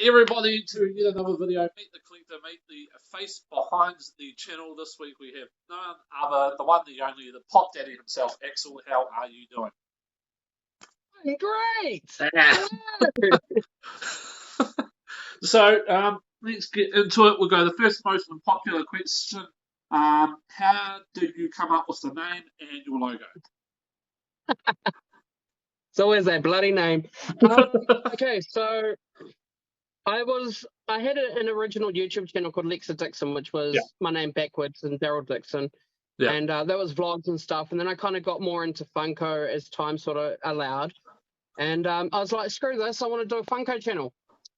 everybody to yet another video. Meet the collector, meet the face behind the channel. This week we have none other, the one, the only, the Popdaddy himself. Axel, how are you doing? Great. So let's get into it. We'll go the first most unpopular question. How did you come up with the name and your logo? It's always that bloody name. Okay, so I had an original YouTube channel called Lexa Dixon, which was my name backwards and Daryl Dixon. Yeah. And that was vlogs and stuff. And then I kind of got more into Funko as time sort of allowed. And I was like, screw this, I want to do a Funko channel.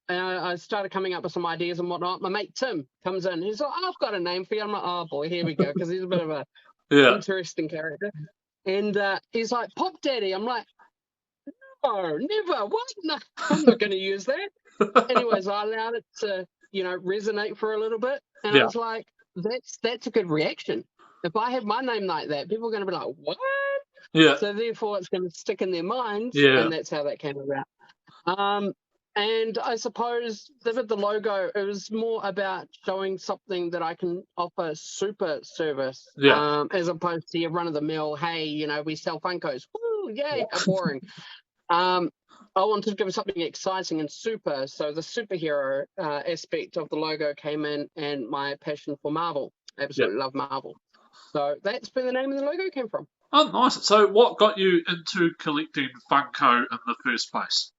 And I started coming up with some ideas and whatnot. My mate Tim comes in. He's like, I've got a name for you. I'm like, oh boy, here we go. Because he's a bit of a interesting character. And he's like, Popdaddy. I'm like, no, never. What? No, I'm not going to use that. Anyways, I allowed it to, resonate for a little bit. And I was like, that's a good reaction. If I have my name like that, people are going to be like, what? Yeah. So therefore, it's going to stick in their minds. Yeah. And that's how that came about. And I suppose with the logo, it was more about showing something that I can offer super service, as opposed to your run-of-the-mill, hey, we sell Funkos. Woo, yay, how boring. I wanted to give something exciting and super, so the superhero aspect of the logo came in, and my passion for Marvel. I absolutely love Marvel. So that's where the name of the logo came from. Oh, nice. So what got you into collecting Funko in the first place?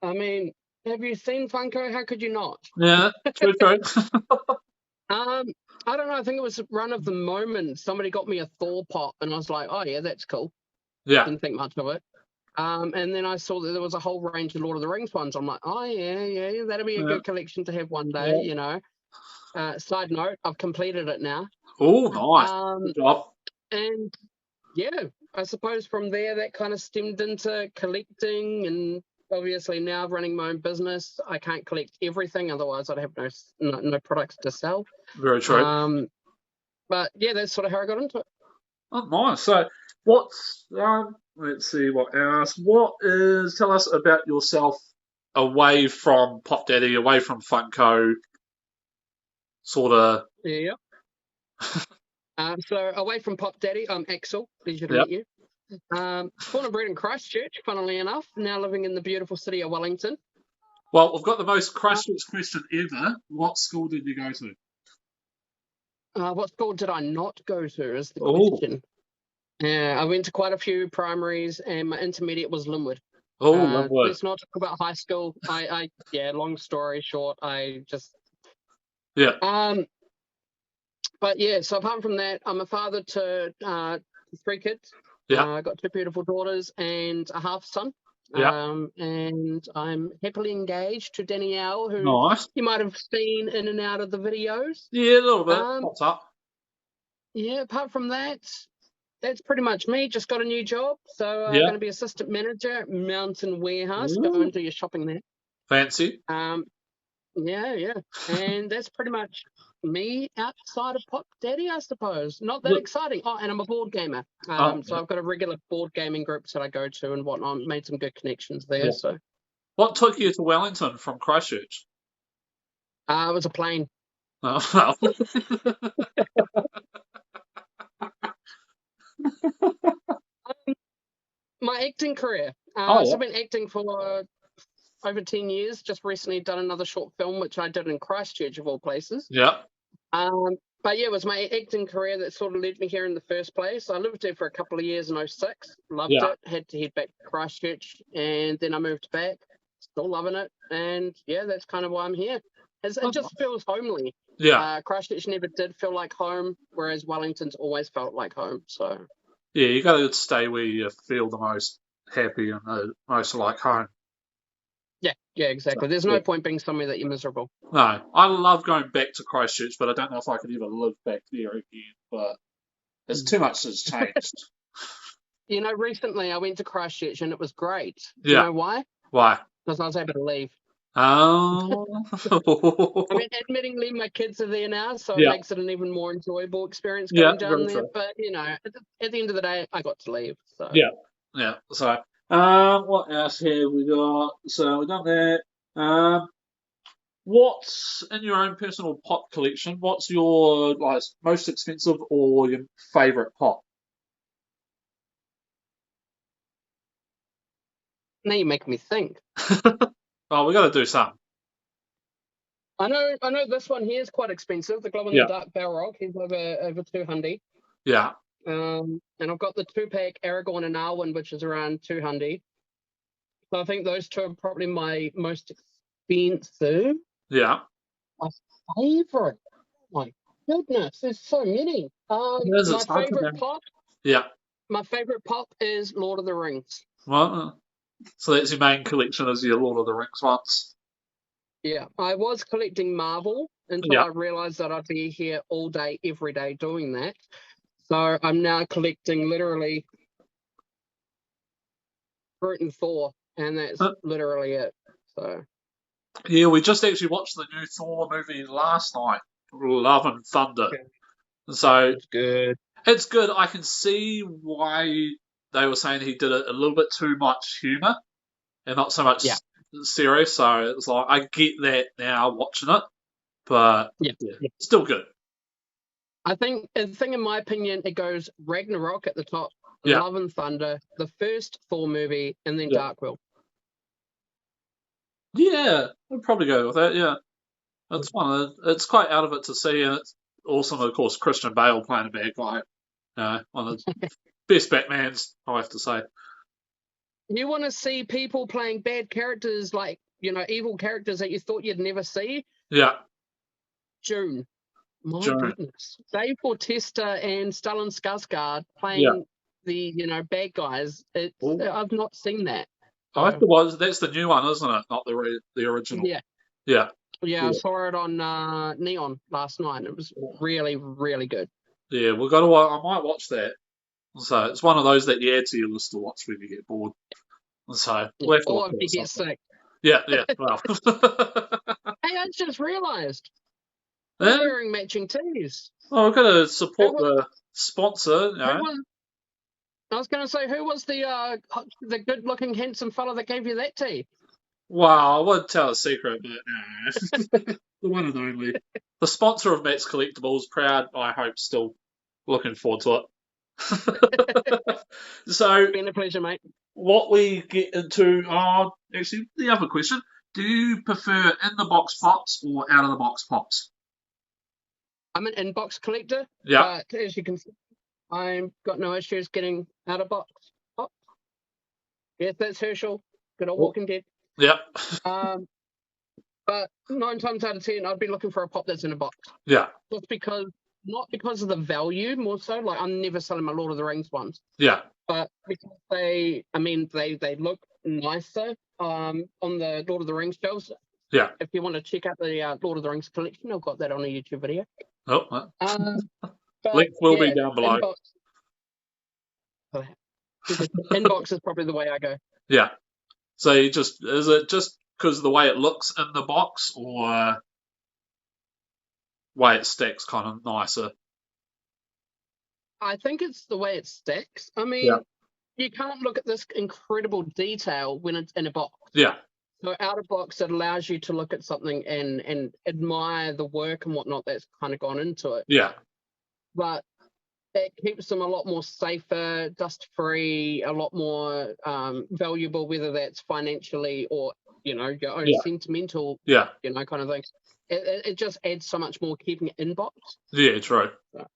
I mean, have you seen Funko? How could you not? Yeah, true. I don't know. I think it was run of the moment. Somebody got me a Thor pop, and I was like, oh, yeah, that's cool. Yeah. Didn't think much of it. And then I saw that there was a whole range of Lord of the Rings ones. I'm like, oh, yeah, that'll be a good collection to have one day, Side note, I've completed it now. Oh, nice. Good job. And, yeah, I suppose from there that kind of stemmed into collecting, and obviously now running my own business, I can't collect everything, otherwise I'd have no products to sell. Very true. But yeah, that's sort of how I got into it. Oh, nice. So what's let's see what else. Tell us about yourself away from Popdaddy, away from Funko, sort of. Yeah. So away from Popdaddy, I'm Axel. Pleasure to meet you. Born and bred in Christchurch, funnily enough. Now living in the beautiful city of Wellington. Well, we've got the most Christchurch question ever. What school did you go to? What school did I not go to is the question. I went to quite a few primaries, and my intermediate was Linwood. Oh, Linwood. Let's not talk about high school. Long story short, But yeah, so apart from that, I'm a father to 3 kids. I got 2 beautiful daughters and a half son. And I'm happily engaged to Danielle, who you might have seen in and out of the videos. Yeah, a little bit. What's up? Yeah, apart from that, that's pretty much me. Just got a new job. So I'm going to be assistant manager at Mountain Warehouse. Go and do your shopping there. Fancy. Yeah. And that's pretty much me outside of Popdaddy, I suppose. Not that exciting. Oh, and I'm a board gamer. So I've got a regular board gaming group that I go to and whatnot. Made some good connections there. So, what took you to Wellington from Christchurch? It was a plane. Oh. My acting career. So I've been acting for over 10 years. Just recently done another short film, which I did in Christchurch, of all places. Yeah. But yeah, it was my acting career that sort of led me here in the first place. I lived there for a couple of years in 2006. Loved it. Had to head back to Christchurch, and then I moved back. Still loving it. And yeah, that's kind of why I'm here. It just feels homely. Yeah. Christchurch never did feel like home, whereas Wellington's always felt like home. So yeah, you got to stay where you feel the most happy and the most like home. Yeah, exactly. There's no point being somewhere that you're miserable. No, I love going back to Christchurch, but I don't know if I could ever live back there again. But there's too much that's changed. Recently I went to Christchurch and it was great. Do you know why? Why? Because I was able to leave. Oh. I mean, admittingly, my kids are there now, so it makes it an even more enjoyable experience going down there. True. But, at the end of the day, I got to leave. So. Yeah. So, what else here we got? So, we've done that. Um, what's in your own personal pop collection? What's your most expensive or your favourite pop? Now you make me think. Oh, we got to do some. I know this one here is quite expensive. The glow in the Yeah, dark Balrog, he's over 200. yeah. And I've got the 2-pack Aragorn and Arwen, which is around 200. So I think those two are probably my most expensive. Yeah, My favorite. My goodness, there's so many. it is. My It's hard to favorite name. pop. Yeah. My favorite pop is Lord of the Rings. Well, so that's your main collection, is your Lord of the Rings ones. Yeah, I was collecting Marvel until Yeah. I realized that I'd be here all day, every day doing that. So I'm now collecting literally Groot and Thor, and that's Uh, literally it. So yeah, we just actually watched the new Thor movie last night, Love and Thunder. okay. So It's good. it's good. I can see why they were saying he did it a little bit too much humour and not so much Yeah, serious. So it's like I get that now watching it, but yeah, yeah, yeah. still good. I think the thing, in my opinion, it goes Ragnarok at the top, Yeah, Love and Thunder, the first Thor movie, and then yeah, Darkworld. yeah. I'd probably go with that. Yeah, it's fun. It's quite out of it to see, and it's awesome. Of course, Christian Bale playing a bad guy. One of the best Batmans, I have to say. You want to see people playing bad characters, like, evil characters that you thought you'd never see? Yeah, June. My June. goodness. Dave Bautista and Stellan Skarsgård Yeah. playing the, bad guys. Well, I've not seen that. I have So, to watch. That's the new one, isn't it? Not the original. yeah. Yeah. Yeah, I Yeah. saw it on Neon last night. It was really, really good. Yeah, we've got to. I might watch that. So it's one of those that you add to your list to watch when you get bored. So Yeah. we'll have to watch Or if that or you get something. sick. Yeah, yeah. Well, Hey, I just realized we're yeah. wearing matching tees. Well, we've got to Who support was, the sponsor. who was, I was going to say, who was the good looking, handsome fella that gave you that tee? Wow, I won't tell a secret, but no. The one and only. The sponsor of Matt's Collectibles, proud, I hope, still looking forward to it. So, Been a pleasure, mate. what we get into, actually, the other question: do you prefer in the box pops or out of the box pops? I'm an inbox collector, Yeah, but as you can see, I've got no issues getting out of box. Oh, yes, that's Herschel. Good old oh, Walking Dead. yeah, Um, but 9 times out of 10, I'd be looking for a pop that's in a box. yeah, Just because, not because of the value, more so. Like, I'm never selling my Lord of the Rings ones, yeah, but because they look nicer on the Lord of the Rings shelves. yeah. If you want to check out the Lord of the Rings collection, I've got that on a YouTube video. Oh, But link will be yeah, down below. inbox. Inbox is probably the way I go. Yeah. So is it just because of the way it looks in the box, or way it stacks kind of nicer? I think it's the way it stacks. I Yeah, mean, you can't look at this incredible detail when it's in a box. yeah, So out of box, it allows you to look at something and admire the work and whatnot that's kind of gone into it. yeah, But it keeps them a lot more safer, dust free, a lot more valuable, whether that's financially or your own yeah, sentimental, yeah, kind of thing. It just adds so much more keeping it in box. yeah. True. So,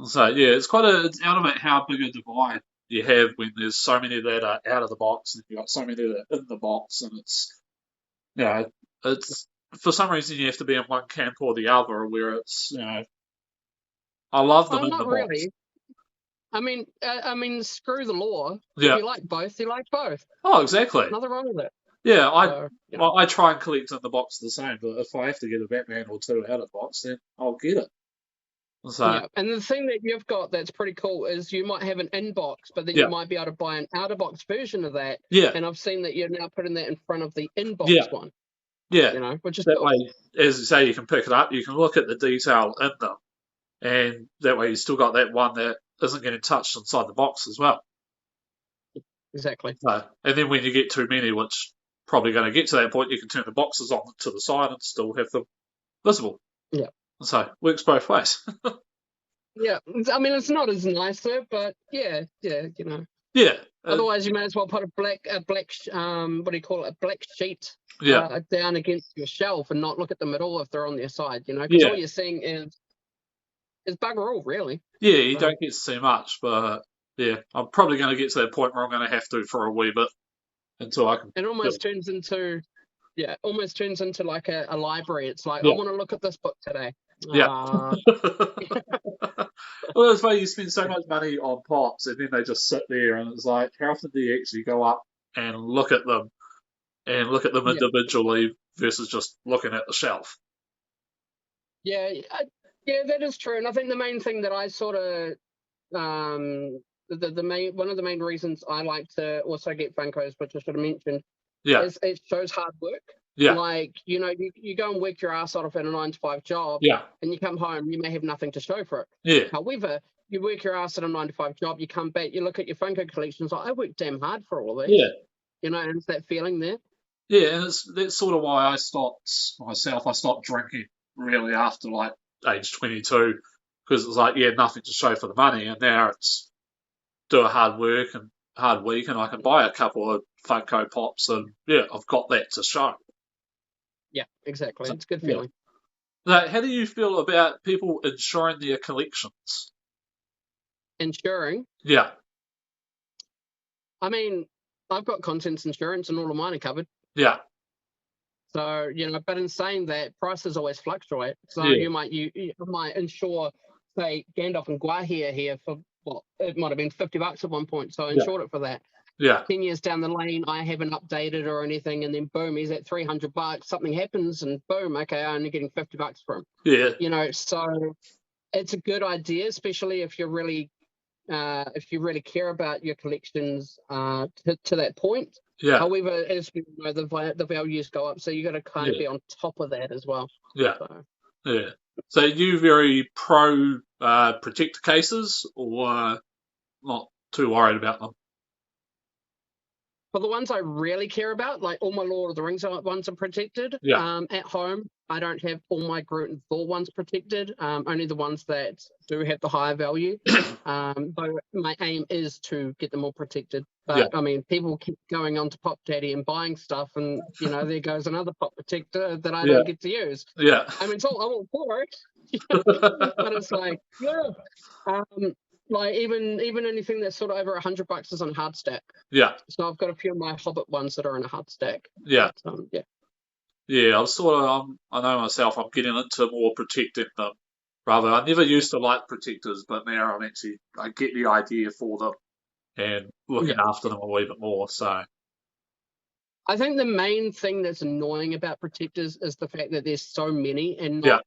So yeah, it's out of it how big a divide you have when there's so many that are out of the box and you got so many that are in the box, and yeah, it's for some reason you have to be in one camp or the other. Where I love them oh, in the not box. really. I mean, screw the law. If Yeah. you like both, you like both. Oh, exactly. Nothing wrong with it. Yeah, So, well, I try and collect in the box the same, but if I have to get a Batman or two out of the box, then I'll get it. So yeah. And the thing that you've got that's pretty cool is you might have an inbox, but then you yeah, might be able to buy an out of box version of that. yeah, And I've seen that you're now putting that in front of the inbox yeah, one, yeah. which is That cool. way, as you say, you can pick it up. You can look at the detail in them, and that way you still got that one that isn't getting touched inside the box as well. Exactly. So, and then when you get too many, which probably going to get to that point. You can turn the boxes on to the side and still have them visible. Yeah. So it works both ways. Yeah, I mean it's not as nice there, but yeah, you know. Yeah. Otherwise, you may as well put a black what do you call it, a black sheet Yeah. down against your shelf and not look at them at all if they're on their side, you know, because Yeah. all you're seeing is bugger all, really. Yeah, you So, don't get to see much, but yeah, I'm probably going to get to that point where I'm going to have to for a wee bit until I can. it almost turns into like a library. It's like, I Yeah. want to look at this book today. Yeah. Well, that's why you spend so much money on pops and then they just sit there and it's like, how often do you actually go up and look at them Yeah. individually versus just looking at the shelf? Yeah, yeah, that is true. And I think the main thing that I sort of the main one of the main reasons I like to also get Funkos, which I should have mentioned, Yeah. is it shows hard work. Yeah. Like, you know, you go and work your ass off at a 9 to 5 job, Yeah. and you come home, you may have nothing to show for it. Yeah. However, you work your ass at a 9 to 5 job, you come back, you look at your Funko collections, like, I worked damn hard for all of these. Yeah. You know, and it's that feeling there. Yeah, and that's sort of why I stopped myself. I stopped drinking really after like age 22 because it was like, yeah, nothing to show for the money, and now it's do a hard week, and I can buy a couple of Funko Pops, and yeah, I've got that to show. Yeah, exactly. So, It's a good yeah. feeling. Now, how do you feel about people insuring their collections? Insuring. Yeah, I mean, I've got contents insurance and all of mine are covered. yeah, So, you know, but in saying that, prices always fluctuate. So yeah, you might insure, say, Gandalf and Guahia here for what it might have been $50 at one point. So I yeah, insured it for that. yeah, 10 years down the lane, I haven't updated or anything, and then boom, he's at $300. Something happens, and boom, okay, I'm only getting $50 for him. yeah, You know, so it's a good idea, especially if you really care about your collections to that point. yeah, However, as we know, the values go up, so you got to kind of yeah, be on top of that as well. yeah, So, yeah. So you very pro protector cases, or not too worried about them? for the ones I really care about, like all my Lord of the Rings ones are protected. Yeah, At home, I don't have all my Groot and Thor ones protected. Only the ones that do have the higher value. But my aim is to get them all protected. But yeah, I mean, people keep going on to Popdaddy and buying stuff, and you know, there goes another pop protector that I yeah, don't get to use. yeah, I mean, I'm all for it, but it's like, yeah. Like even anything that's sort of over $100 is on hard stack. yeah, So I've got a few of my Hobbit ones that are in a hard stack. yeah. But, yeah. Yeah, I know myself, I'm getting into more protecting them. Rather, I never used to like protectors, but now I get the idea for them and looking Yeah. after them a wee bit more. So, I think the main thing that's annoying about protectors is the fact that there's so many, and yeah,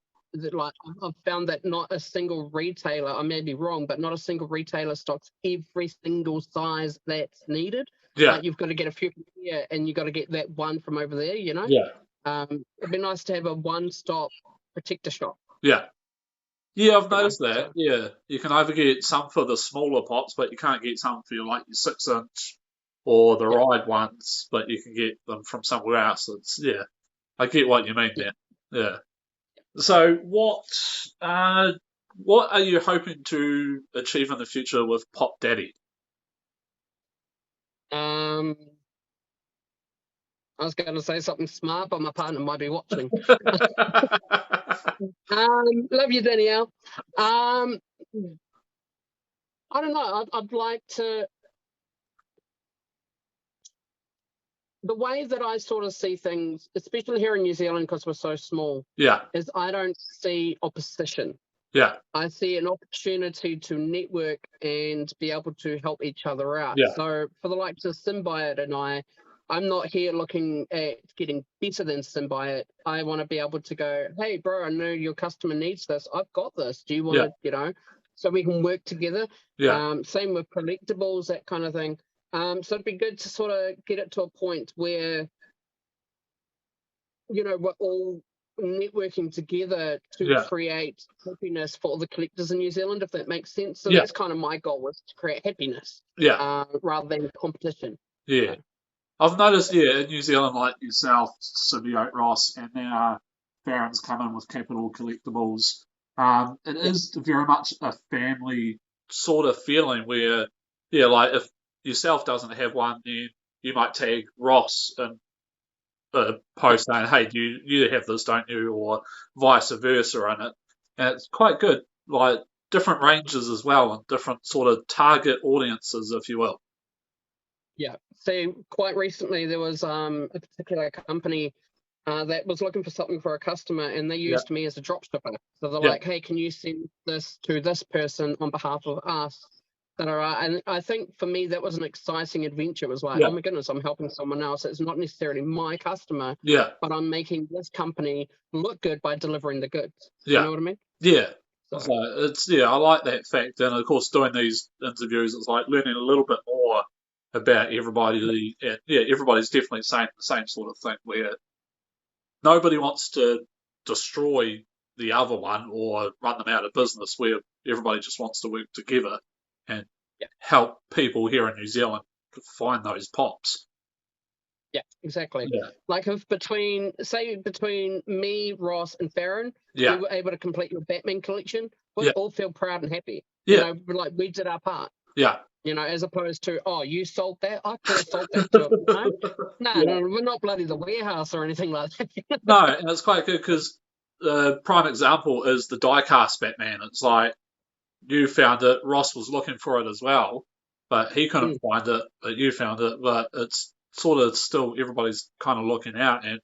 like I've found that not a single retailer, I may be wrong, but not a single retailer stocks every single size that's needed. yeah, Like you've got to get a few from here, and you've got to get that one from over there. You know, yeah, it'd be nice to have a one-stop protector shop. yeah. Yeah, I've You know, noticed that. so Yeah, you can either get some for the smaller pops, but you can't get some for your 6 inch or the yeah, ride ones, but you can get them from somewhere else. Yeah, I get what you mean yeah. there. Yeah. So what are you hoping to achieve in the future with Popdaddy? I was going to say something smart, but my partner might be watching. Love you, Danielle. I don't know. I'd like to. The way that I sort of see things, especially here in New Zealand, because we're so small, Yeah, is I don't see opposition. yeah, I see an opportunity to network and be able to help each other out. yeah, So for the likes of Symbiote and I'm not here looking at getting better than Symbiote. I want to be able to go, hey, bro, I know your customer needs this. I've got this. Do you want yeah, to, so we can work together. yeah, Same with collectibles, that kind of thing. So it'd be good to sort of get it to a point where, we're all networking together to yeah, create happiness for all the collectors in New Zealand, if that makes sense. So yeah, that's kind of my goal, was to create happiness yeah, rather than competition. yeah. I've noticed, yeah, in New Zealand, like yourself, Symbiote Ross, and now Farron's come in with Capital Collectibles. It Yeah, is very much a family sort of feeling where, yeah, like if yourself doesn't have one, then you might tag Ross and yeah, post saying, "Hey, do you have this, don't you?" or vice versa in it, and it's quite good. Like different ranges as well, and different sort of target audiences, if you will. yeah. So quite recently there was a particular company that was looking for something for a customer, and they Yeah, used me as a drop shipper. So they're yeah, like, "Hey, can you send this to this person on behalf of us?" And I think for me that was an exciting adventure. It was like, yeah, oh my goodness, I'm helping someone else. It's not necessarily my customer, yeah, but I'm making this company look good by delivering the goods. You yeah, know what I mean? yeah. So So it's yeah, I like that fact, and of course, doing these interviews, it's like learning a little bit more about everybody, and yeah, everybody's definitely saying the same sort of thing where nobody wants to destroy the other one or run them out of business, where everybody just wants to work together and yeah, help people here in New Zealand find those pops. yeah, exactly. Yeah, Like if between me, Ross, and Farron, yeah, you were able to complete your Batman collection, we yeah, all feel proud and happy. You yeah, know, like we did our part. yeah. You know, as opposed to, oh, you sold that, I could have sold that to, you know. No, Yeah. no, we're not bloody the warehouse or anything like that. No, and it's quite good because the prime example is the diecast Batman. It's like you found it, Ross was looking for it as well, but he couldn't Mm, find it, but you found it. But it's sort of still everybody's kind of looking out, and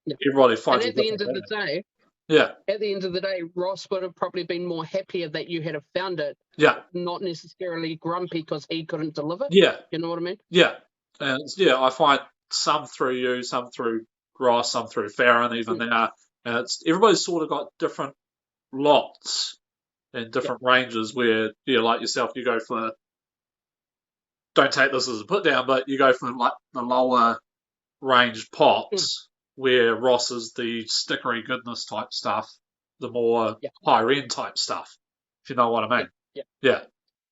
yeah. everybody And finds a different Batman. Yeah, at the end of the day, Ross would have probably been more happier that you had have found it, yeah, not necessarily grumpy because he couldn't deliver. yeah, You know what I mean? yeah, and yeah, I find some through you, some through Ross, some through Farron, even Mm, now, and it's everybody's sort of got different lots and yeah. different ranges where yeah, like yourself, you go for don't take this as a put down, but you go for like the lower range Mm, pops where Ross is the stickery goodness type stuff, the more yeah. higher end type stuff. If you know what I Yeah. mean? Yeah. Yeah,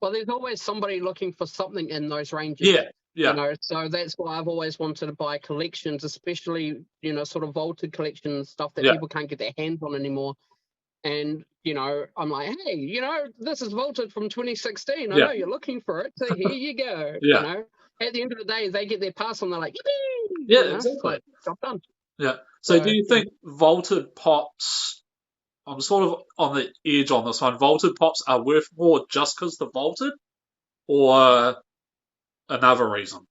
Well, there's always somebody looking for something in those ranges. yeah, You yeah, know, so that's why I've always wanted to buy collections, especially, you know, sort of vaulted collections, stuff that yeah, people can't get their hands on anymore. And, you know, I'm like, hey, you know, this is vaulted from 2016. I yeah, know you're looking for it. So here you go. You yeah, know, at the end of the day, they get their pass and they're like, yippee! yeah, You know, it's exactly. like, job done. Yeah. So do So, you you know, think vaulted pops? I'm sort of on the edge on this one. Vaulted pops are worth more just because they're vaulted, or another reason?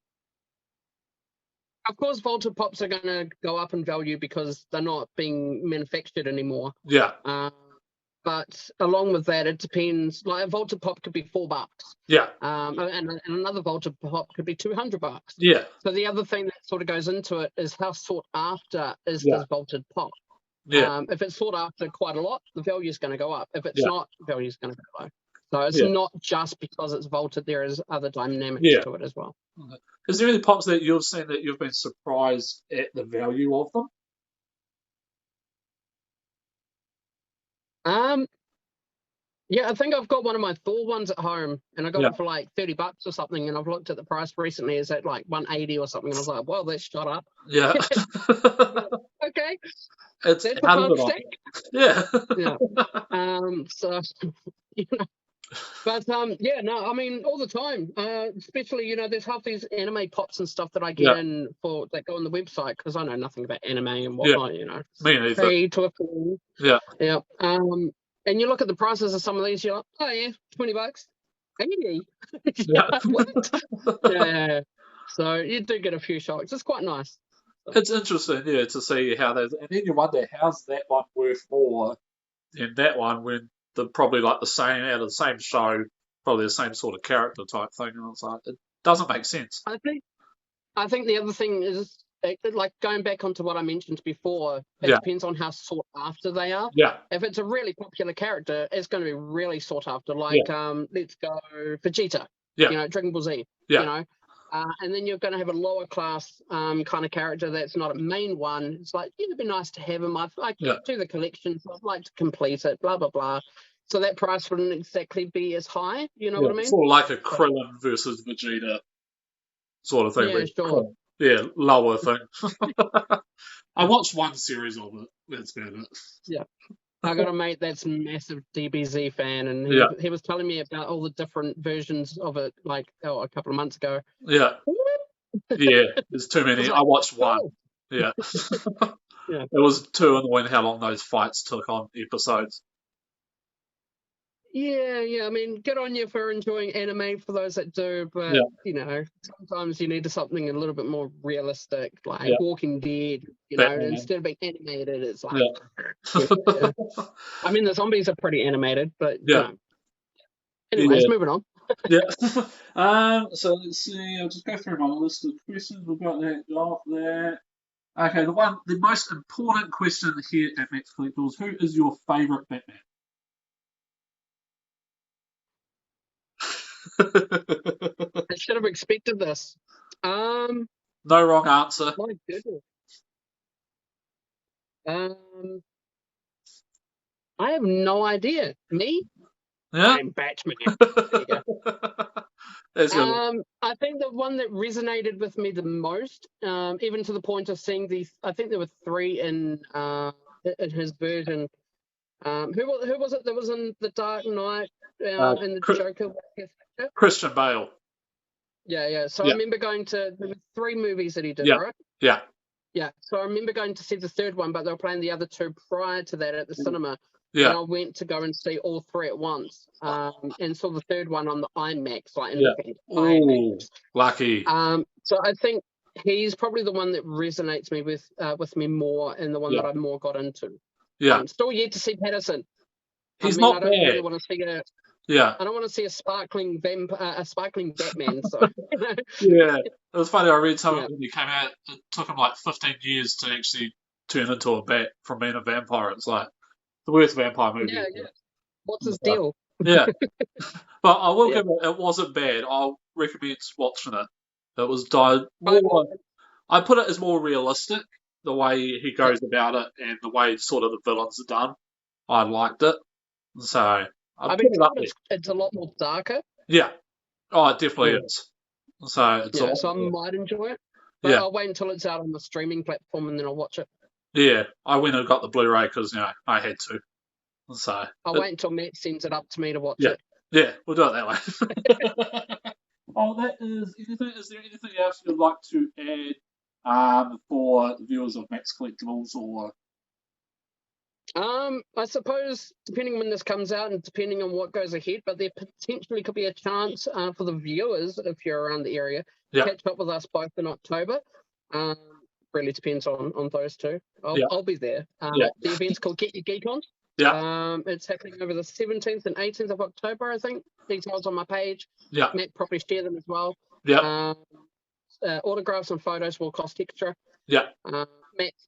of course, vaulted pops are going to go up in value because they're not being manufactured anymore. Yeah, Uh, but along with that, it depends. Like a vaulted pop could be $4, yeah, and another vaulted pop could be $200. yeah, So the other thing that sort of goes into it is how sought after is yeah, this vaulted pop. yeah, If it's sought after quite a lot, the value is going to go up. If it's yeah, not, the value is going to go low. So it's yeah, not just because it's vaulted. There is other dynamics yeah. to it as well. Is there any pops that you've seen that you've been surprised at the value of them? Um, Yeah, I think I've got one of my Thor ones at home, and I got Yeah, it for like $30 or something. And I've looked at the price recently; is at like 180 or something. And I was like, "Well, that's shot up." yeah. Okay, It's that's a out of pump it on. stack. Yeah, Yeah. So, you know, but yeah, no, I mean, all the time. Especially, you know, there's half these anime pops and stuff that I get yeah, in for that go on the website because I know nothing about anime and yeah. whatnot. You know, Me neither. pay to a fool. Yeah, Yeah. And you look at the prices of some of these, you're like, oh yeah, $20. 80. yeah. What? Yeah. So you do get a few shocks. It's quite nice. So, It's interesting, yeah, to see how those, and then you wonder how's that one worth more than that one when they're probably like the same out of the same show, probably the same sort of character type thing, and it's like it doesn't make sense. I think I think the other thing is like going back onto what I mentioned before. It Yeah, depends on how sought after they are. yeah, If it's a really popular character, it's going to be really sought after. yeah, Like let's go Vegeta. yeah, You know, Dragon Ball Z. You yeah, know. And then you're going to have a lower class kind of character that's not a main one. It's like, yeah, it'd be nice to have him. I yeah, do the collection, so I'd like to complete it, blah, blah, blah. So that price wouldn't exactly be as high. You know yeah. what I mean? Sort of like a So, Krillin versus Vegeta sort of thing. yeah, Where sure. Krillin, Yeah, lower thing. I watched one series of it. That's about it. Yeah. I got a mate that's a massive DBZ fan, and Yeah, he was telling me about all the different versions of it, like a couple of months ago. yeah, yeah. There's too I was many. I like, watched one. cool. Yeah. Yeah. It was too annoying how long those fights took on episodes. Yeah, yeah. I mean, good on you for enjoying anime for those that do, but Yeah, sometimes you need something a little bit more realistic, like yeah. Walking Dead. Batman. Instead of being animated, it's like, Yeah. yeah. I mean, the zombies are pretty animated, but Yeah, Anyways, yeah, moving on. yeah. So let's see. I'll just go through my list of questions. We've got there. Okay, the most important question here at Max Collectibles: who is your favourite Batman? I should have expected this. Um, No wrong answer. my goodness. Um, I have no idea. Me? Yeah. I'm Batman. There you go. That's good. I think the one that resonated with me the most, even to the point of seeing these, I think there were three in his version. Who was it that was in the Dark Knight Uh, and the Chri- Joker? Christian Bale. Yeah, yeah. So I Yeah, remember there were three movies that he did, yeah, right? yeah, Yeah. So I remember going to see the third one, but they were playing the other two prior to that at the cinema. And yeah, I went to go and see all three at once, and saw the third one on the IMAX, like yeah. independent Ooh, IMAX. lucky. So I think he's probably the one that resonates with me more, and the one Yeah, that I more got into. yeah. Still yet to see Patterson. I He's mean, I not don't really bad. want to see Yeah, I don't want to see a sparkling a sparkling Batman. So yeah. It was funny. I read something yeah, when he came out. It took him like 15 years to actually turn into a bat from being a vampire. It's like the worst vampire movie yeah, ever. yeah. What's his deal? Yeah, but I will Yeah. give it. It wasn't bad. I'll recommend watching it. It was died I, more. I put it as more realistic, the way he yeah. goes about it and the way sort of the villains are done. I liked it, so I I've put been it up told there. it's a lot more darker. Yeah, oh, it definitely Mm. is. So it's a Yeah, lot so I more. might enjoy it, but Yeah, I'll wait until it's out on the streaming platform and then I'll watch it. yeah. I went and got the Blu-ray because I had to. So I'll wait until Matt sends it up to me to watch yeah, it. yeah, we'll do it that way. Oh, that is anything. Is there anything else you'd like to add for the viewers of Max Collectibles or I suppose depending on when this comes out and depending on what goes ahead, but there potentially could be a chance for the viewers, if you're around the area, to yeah, catch up with us both in October. Um, really depends on those two. yeah, I'll be there. yeah, The event's called Get Your Geek On. yeah, It's happening over the 17th and 18th of October, I think. Details on my page. yeah, Matt probably share them as well. yeah, Um, Autographs and photos will cost extra. yeah.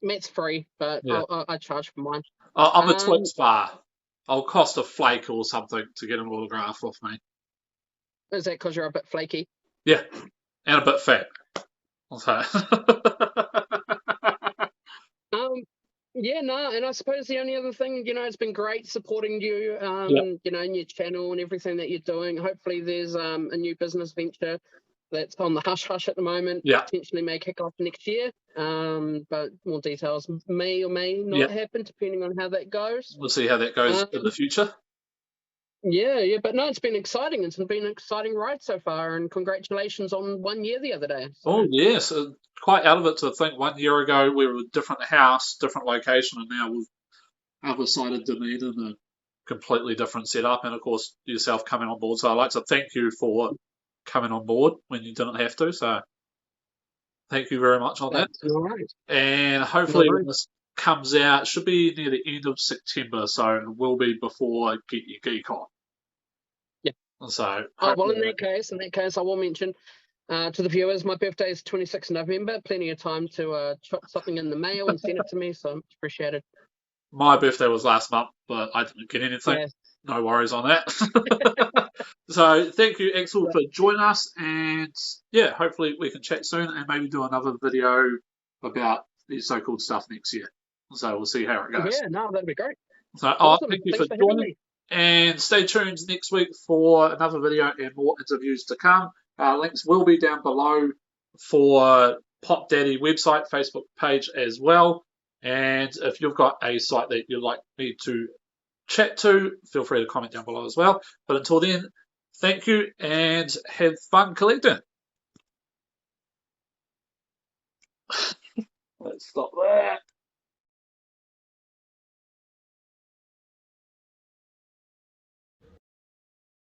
Matt's free, but Yeah. I charge for mine. I'm a Um, Twix bar. I'll cost a flake or something to get an autograph off me. Is that because you're a bit flaky? Yeah, and a bit fat. So. Um, yeah, no, and I suppose the only other thing, it's been great supporting you, Yeah, in your channel and everything that you're doing. Hopefully, there's a new business venture that's on the hush hush at the moment. yeah, Potentially may kick off next year. But more details may or may yeah. not happen depending on how that goes. We'll see how that goes Um, in the future. yeah, yeah, but no, it's been exciting. It's been an exciting ride so far, and congratulations on 1 year the other day. Oh So yes, quite out of it to think 1 year ago we were a different house, different location, and now we've other side of Dunedin, a completely different setup, and of course yourself coming on board. So I'd like to thank you for coming on board when you didn't have to. So thank you very much on that. that's all right. And No hopefully when worries. this comes out, it should be near the end of September, so it will be before Get Your Geek On. Yeah. So Oh well, hopefully, in that case, I will mention to the viewers, my birthday is 26th November. Plenty of time to chop something in the mail and send it to me, so much appreciated. my birthday was last month, but I didn't get anything. Yeah. No worries on that. So thank you, Axel, for joining us, and yeah, hopefully we can chat soon and maybe do another video about the so-called stuff next year. So we'll see how it goes. Yeah, no, that'd be great. So Awesome. thank you for Thanks for having joining, me. and stay tuned next week for another video and more interviews to come. Links will be down below for Popdaddy website, Facebook page as well. And if you've got a site that you'd like me to chat to, feel free to comment down below as well. But until then, thank you and have fun collecting. Let's stop there.